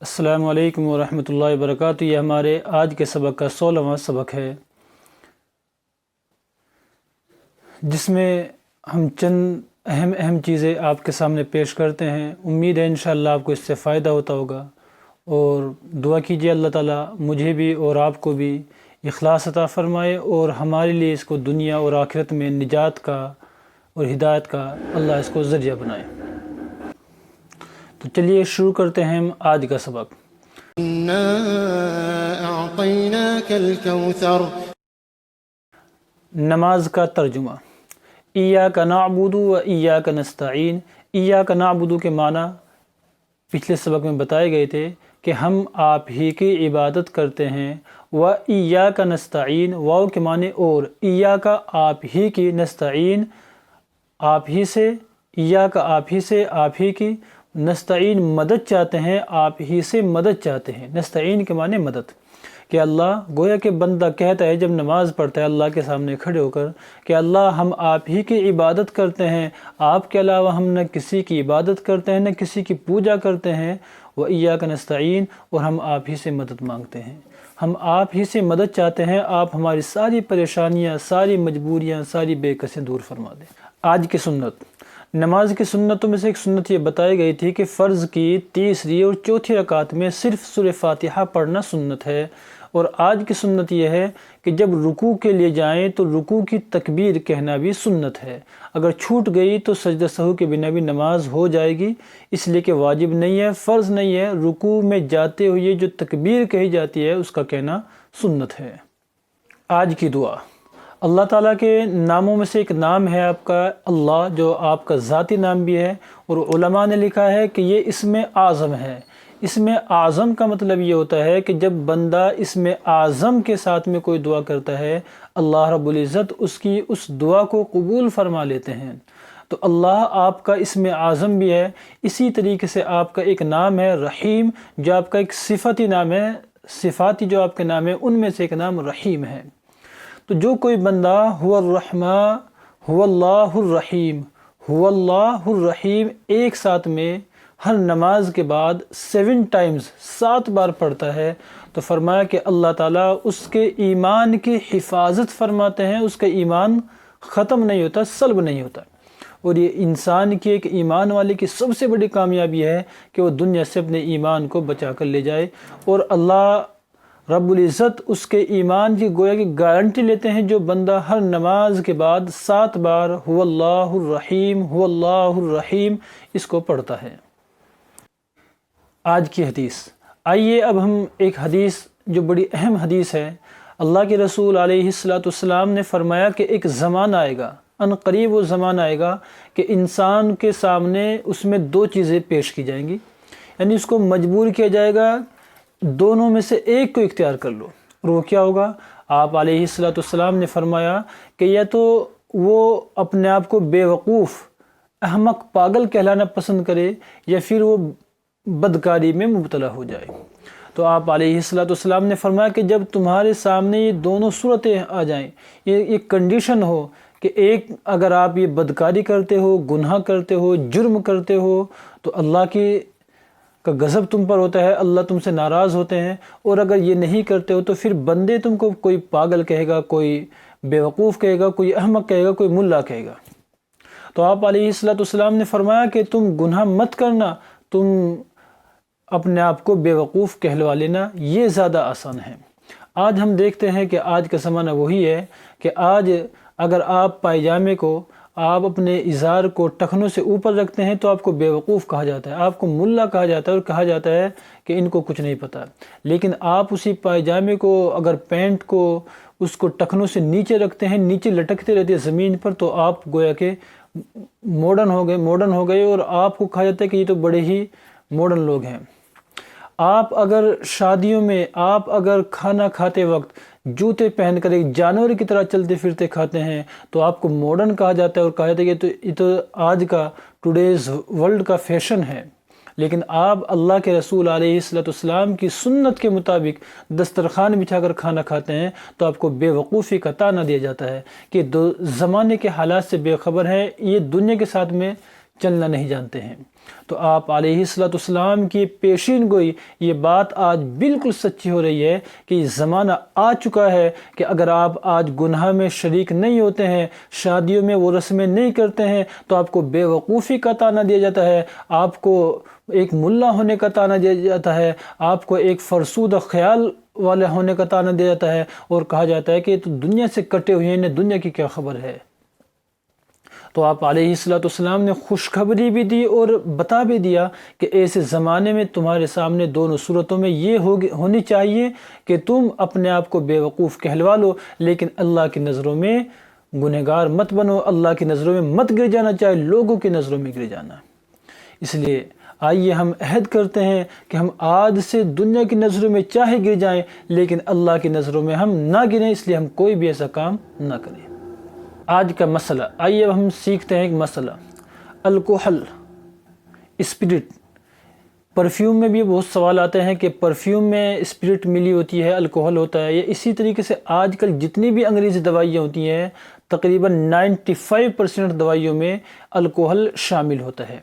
السلام علیکم ورحمۃ اللہ وبرکاتہ۔ یہ ہمارے آج کے سبق کا 16واں سبق ہے، جس میں ہم چند اہم چیزیں آپ کے سامنے پیش کرتے ہیں۔ امید ہے انشاءاللہ آپ کو اس سے فائدہ ہوتا ہوگا، اور دعا کیجیے اللہ تعالیٰ مجھے بھی اور آپ کو بھی اخلاص عطا فرمائے، اور ہمارے لیے اس کو دنیا اور آخرت میں نجات کا اور ہدایت کا اللہ اس کو ذریعہ بنائے۔ تو چلیے شروع کرتے ہیں ہم آج کا سبق۔ إِنَّا أَعْطَيْنَاكَ الْكَوْثَرَ۔ نماز کا ترجمہ۔ ایاک نعبد و ایاک نستعین۔ ایاک نعبد کے معنی پچھلے سبق میں بتائے گئے تھے کہ ہم آپ ہی کی عبادت کرتے ہیں، و ایاک نستعین واو کے معنی اور، ایاک آپ ہی کی، نستعین آپ ہی سے، ایاک آپ ہی سے، آپ ہی کی، نستعین مدد چاہتے ہیں، آپ ہی سے مدد چاہتے ہیں۔ نستعین کے معنی مدد، کہ اللہ گویا کہ بندہ کہتا ہے جب نماز پڑھتا ہے اللہ کے سامنے کھڑے ہو کر کہ اللہ ہم آپ ہی کی عبادت کرتے ہیں، آپ کے علاوہ ہم نہ کسی کی عبادت کرتے ہیں نہ کسی کی پوجا کرتے ہیں، وَإِيَّاكَ نَسْتَعِينُ، اور ہم آپ ہی سے مدد مانگتے ہیں، ہم آپ ہی سے مدد چاہتے ہیں، آپ ہماری ساری پریشانیاں، ساری مجبوریاں، ساری بے کسیں دور فرما دیں۔ آج کی سنت۔ نماز کی سنتوں میں سے ایک سنت یہ بتائی گئی تھی کہ فرض کی تیسری اور چوتھی رکعت میں صرف سورہ فاتحہ پڑھنا سنت ہے، اور آج کی سنت یہ ہے کہ جب رکوع کے لیے جائیں تو رکوع کی تکبیر کہنا بھی سنت ہے، اگر چھوٹ گئی تو سجدہ سہو کے بنا بھی نماز ہو جائے گی، اس لیے کہ واجب نہیں ہے، فرض نہیں ہے، رکوع میں جاتے ہوئے جو تکبیر کہی جاتی ہے اس کا کہنا سنت ہے۔ آج کی دعا۔ اللہ تعالیٰ کے ناموں میں سے ایک نام ہے آپ کا اللہ، جو آپ کا ذاتی نام بھی ہے، اور علماء نے لکھا ہے کہ یہ اسم اعظم ہے۔ اسم اعظم کا مطلب یہ ہوتا ہے کہ جب بندہ اسم اعظم کے ساتھ میں کوئی دعا کرتا ہے، اللہ رب العزت اس کی اس دعا کو قبول فرما لیتے ہیں۔ تو اللہ آپ کا اسم اعظم بھی ہے، اسی طریقے سے آپ کا ایک نام ہے رحیم، جو آپ کا ایک صفتی نام ہے، صفاتی جو آپ کے نام ہے ان میں سے ایک نام رحیم ہے۔ تو جو کوئی بندہ هو الرحمن هو اللہ الرحیم هو اللہ الرحیم ایک ساتھ میں ہر نماز کے بعد 7 ٹائمز 7 بار پڑھتا ہے، تو فرمایا کہ اللہ تعالیٰ اس کے ایمان کی حفاظت فرماتے ہیں، اس کا ایمان ختم نہیں ہوتا، سلب نہیں ہوتا۔ اور یہ انسان کی ایک ایمان والے کی سب سے بڑی کامیابی ہے کہ وہ دنیا سے اپنے ایمان کو بچا کر لے جائے، اور اللہ رب العزت اس کے ایمان کی گویا کی گارنٹی لیتے ہیں جو بندہ ہر نماز کے بعد 7 بار هو اللہ الرحیم هو اللہ الرحیم اس کو پڑھتا ہے۔ آج کی حدیث۔ آئیے اب ہم ایک حدیث جو بڑی اہم حدیث ہے، اللہ کے رسول علیہ السلام نے فرمایا کہ ایک زمانہ آئے گا، ان قریب وہ زمانہ آئے گا کہ انسان کے سامنے اس میں 2 چیزیں پیش کی جائیں گی، یعنی اس کو مجبور کیا جائے گا دونوں میں سے ایک کو اختیار کر لو، اور وہ کیا ہوگا؟ آپ علیہ السلام نے فرمایا کہ یا تو وہ اپنے آپ کو بے وقوف، احمق، پاگل کہلانا پسند کرے، یا پھر وہ بدکاری میں مبتلا ہو جائے۔ تو آپ علیہ السلام نے فرمایا کہ جب تمہارے سامنے یہ دونوں صورتیں آ جائیں، یہ کنڈیشن ہو کہ ایک، اگر آپ یہ بدکاری کرتے ہو، گناہ کرتے ہو، جرم کرتے ہو، تو اللہ کا غضب تم پر ہوتا ہے، اللہ تم سے ناراض ہوتے ہیں، اور اگر یہ نہیں کرتے ہو تو پھر بندے تم کو کوئی پاگل کہے گا، کوئی بے وقوف کہے گا، کوئی احمق کہے گا، کوئی ملا کہے گا۔ تو آپ علیہ السلام نے فرمایا کہ تم گناہ مت کرنا، تم اپنے آپ کو بے وقوف کہلوا لینا، یہ زیادہ آسان ہے۔ آج ہم دیکھتے ہیں کہ آج کا زمانہ وہی ہے کہ آج اگر آپ پائجامے کو، آپ اپنے ازار کو ٹخنوں سے اوپر رکھتے ہیں تو آپ کو بے وقوف کہا جاتا ہے، آپ کو ملا کہا جاتا ہے، اور کہا جاتا ہے کہ ان کو کچھ نہیں پتہ۔ لیکن آپ اسی پائجامے کو، اگر پینٹ کو، اس کو ٹخنوں سے نیچے رکھتے ہیں، نیچے لٹکتے رہتے ہیں زمین پر، تو آپ گویا کہ ماڈرن ہو گئے، اور آپ کو کہا جاتا ہے کہ یہ تو بڑے ہی ماڈرن لوگ ہیں۔ آپ اگر شادیوں میں، آپ اگر کھانا کھاتے وقت جوتے پہن کر ایک جانور کی طرح چلتے پھرتے کھاتے ہیں تو آپ کو ماڈرن کہا جاتا ہے، اور کہا جاتا ہے کہ یہ تو آج کا ٹوڈیز ورلڈ کا فیشن ہے۔ لیکن آپ اللہ کے رسول علیہ السلام کی سنت کے مطابق دسترخوان بچھا کر کھانا کھاتے ہیں تو آپ کو بے وقوفی کا طعنہ دیا جاتا ہے کہ زمانے کے حالات سے بے خبر ہے، یہ دنیا کے ساتھ میں چلنا نہیں جانتے ہیں۔ تو آپ علیہ السلام کی پیشین گوئی یہ بات آج بالکل سچی ہو رہی ہے کہ یہ زمانہ آ چکا ہے کہ اگر آپ آج گناہ میں شریک نہیں ہوتے ہیں، شادیوں میں وہ رسمیں نہیں کرتے ہیں، تو آپ کو بے وقوفی کا طعنہ دیا جاتا ہے، آپ کو ایک ملا ہونے کا طعنہ دیا جاتا ہے، آپ کو ایک فرسودہ خیال والے ہونے کا طعنہ دیا جاتا ہے، اور کہا جاتا ہے کہ یہ تو دنیا سے کٹے ہوئے ہیں، انہیں دنیا کی کیا خبر ہے۔ تو آپ علیہ السلام نے خوشخبری بھی دی اور بتا بھی دیا کہ ایسے زمانے میں تمہارے سامنے دونوں صورتوں میں یہ ہونی چاہیے کہ تم اپنے آپ کو بے وقوف کہلوا لو، لیکن اللہ کی نظروں میں گنہگار مت بنو، اللہ کی نظروں میں مت گر جانا، چاہے لوگوں کی نظروں میں گر جانا۔ اس لیے آئیے ہم عہد کرتے ہیں کہ ہم آج سے دنیا کی نظروں میں چاہے گر جائیں، لیکن اللہ کی نظروں میں ہم نہ گریں، اس لیے ہم کوئی بھی ایسا کام نہ کریں۔ آج کا مسئلہ، آئیے اب ہم سیکھتے ہیں ایک مسئلہ، الکحل، اسپرٹ۔ پرفیوم میں بھی بہت سوال آتے ہیں کہ پرفیوم میں اسپرٹ ملی ہوتی ہے، الکحل ہوتا ہے، یا اسی طریقے سے آج کل جتنی بھی انگریزی دوائیاں ہوتی ہیں تقریباً 95% دوائیوں میں الکحل شامل ہوتا ہے۔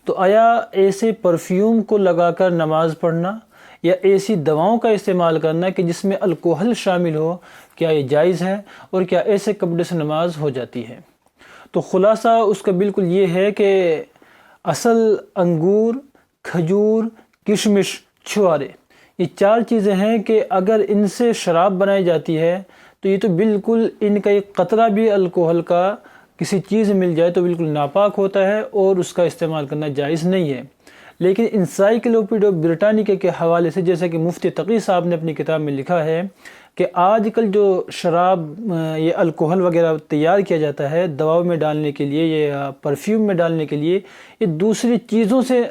تو آیا ایسے پرفیوم کو لگا کر نماز پڑھنا یا ایسی دواؤں کا استعمال کرنا کہ جس میں الکحل شامل ہو، کیا یہ جائز ہے، اور کیا ایسے کپڑے سے نماز ہو جاتی ہے؟ تو خلاصہ اس کا بالکل یہ ہے کہ اصل انگور، کھجور، کشمش، چھوارے، یہ 4 چیزیں ہیں کہ اگر ان سے شراب بنائی جاتی ہے تو یہ تو بالکل ان کا ایک قطرہ بھی الکحل کا کسی چیز مل جائے تو بالکل ناپاک ہوتا ہے اور اس کا استعمال کرنا جائز نہیں ہے۔ لیکن انسائکلوپیڈیا برٹانیکا کے حوالے سے، جیسا کہ مفتی تقی صاحب نے اپنی کتاب میں لکھا ہے کہ آج کل جو شراب، یہ الکحل وغیرہ تیار کیا جاتا ہے دواؤں میں ڈالنے کے لیے یا پرفیوم میں ڈالنے کے لیے، یہ دوسری چیزوں سے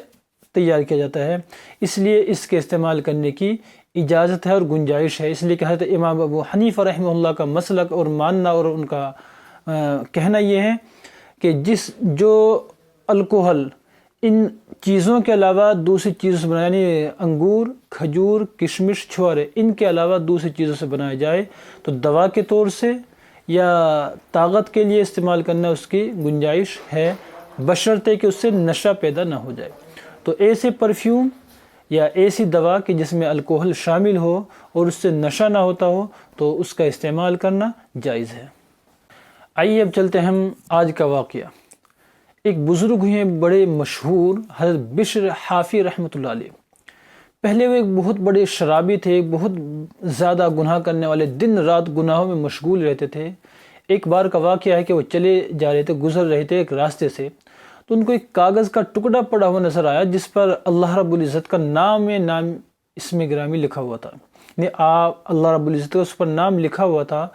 تیار کیا جاتا ہے، اس لیے اس کے استعمال کرنے کی اجازت ہے اور گنجائش ہے۔ اس لیے کہ حضرت امام ابو حنیفہ رحمہ اللہ کا مسلک اور ماننا اور ان کا کہنا یہ ہے کہ جو الکحل ان چیزوں کے علاوہ دوسری چیزوں سے بنایا، یعنی انگور، کھجور، کشمش، چھوارے، ان کے علاوہ دوسری چیزوں سے بنایا جائے تو دوا کے طور سے یا طاقت کے لیے استعمال کرنا اس کی گنجائش ہے، بشرطے کہ اس سے نشہ پیدا نہ ہو جائے۔ تو ایسے پرفیوم یا ایسی دوا کہ جس میں الکحل شامل ہو اور اس سے نشہ نہ ہوتا ہو تو اس کا استعمال کرنا جائز ہے۔ آئیے اب چلتے ہیں ہم آج کا واقعہ۔ ایک بزرگ ہوئے بڑے مشہور، حضرت بشر حافی رحمۃ اللہ علیہ۔ پہلے وہ ایک بہت بڑے شرابی تھے، بہت زیادہ گناہ کرنے والے، دن رات گناہوں میں مشغول رہتے تھے۔ ایک بار کا واقعہ ہے کہ وہ چلے جا رہے تھے، گزر رہے تھے ایک راستے سے، تو ان کو ایک کاغذ کا ٹکڑا پڑا ہوا نظر آیا جس پر اللہ رب العزت کا نام اسم گرامی لکھا ہوا تھا۔ یعنی اللہ رب العزت کا اس پر نام لکھا ہوا تھا۔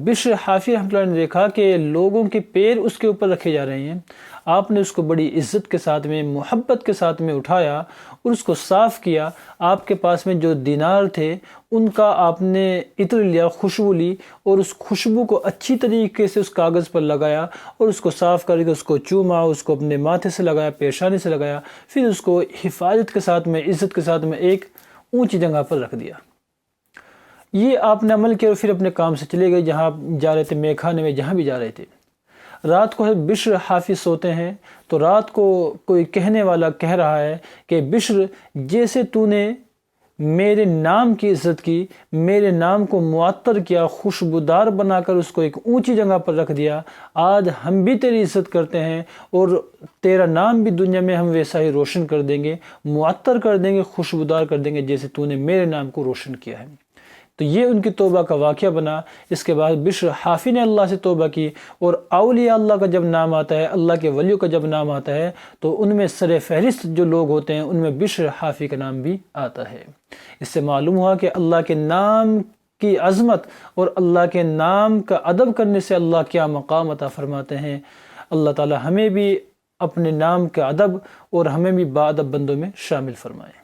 بشر حافی رحمۃ اللہ نے دیکھا کہ لوگوں کے پیر اس کے اوپر رکھے جا رہے ہیں۔ آپ نے اس کو بڑی عزت کے ساتھ میں، محبت کے ساتھ میں اٹھایا اور اس کو صاف کیا۔ آپ کے پاس میں جو دینار تھے ان کا آپ نے عطر لیا، خوشبو لی، اور اس خوشبو کو اچھی طریقے سے اس کاغذ پر لگایا اور اس کو صاف کر کے اس کو چوما، اس کو اپنے ماتھے سے لگایا، پیشانی سے لگایا، پھر اس کو حفاظت کے ساتھ میں، عزت کے ساتھ میں ایک اونچی جگہ پر رکھ دیا۔ یہ آپ نے عمل کیا اور پھر اپنے کام سے چلے گئے، جہاں جا رہے تھے، میخانے کھانے میں جہاں بھی جا رہے تھے۔ رات کو بشر حافظ سوتے ہیں تو رات کو کوئی کہنے والا کہہ رہا ہے کہ بشر، جیسے تو نے میرے نام کی عزت کی، میرے نام کو معطر کیا، خوشبودار بنا کر اس کو ایک اونچی جگہ پر رکھ دیا، آج ہم بھی تیری عزت کرتے ہیں اور تیرا نام بھی دنیا میں ہم ویسا ہی روشن کر دیں گے، معطر کر دیں گے، خوشبودار کر دیں گے جیسے تو نے میرے نام کو روشن کیا ہے۔ تو یہ ان کی توبہ کا واقعہ بنا۔ اس کے بعد بشر حافی نے اللہ سے توبہ کی، اور اولیاء اللہ کا جب نام آتا ہے، اللہ کے ولیوں کا جب نام آتا ہے تو ان میں سر فہرست جو لوگ ہوتے ہیں ان میں بشر حافی کا نام بھی آتا ہے۔ اس سے معلوم ہوا کہ اللہ کے نام کی عظمت اور اللہ کے نام کا ادب کرنے سے اللہ کیا مقام عطا فرماتے ہیں۔ اللہ تعالی ہمیں بھی اپنے نام کا ادب اور ہمیں بھی باادب بندوں میں شامل فرمائے۔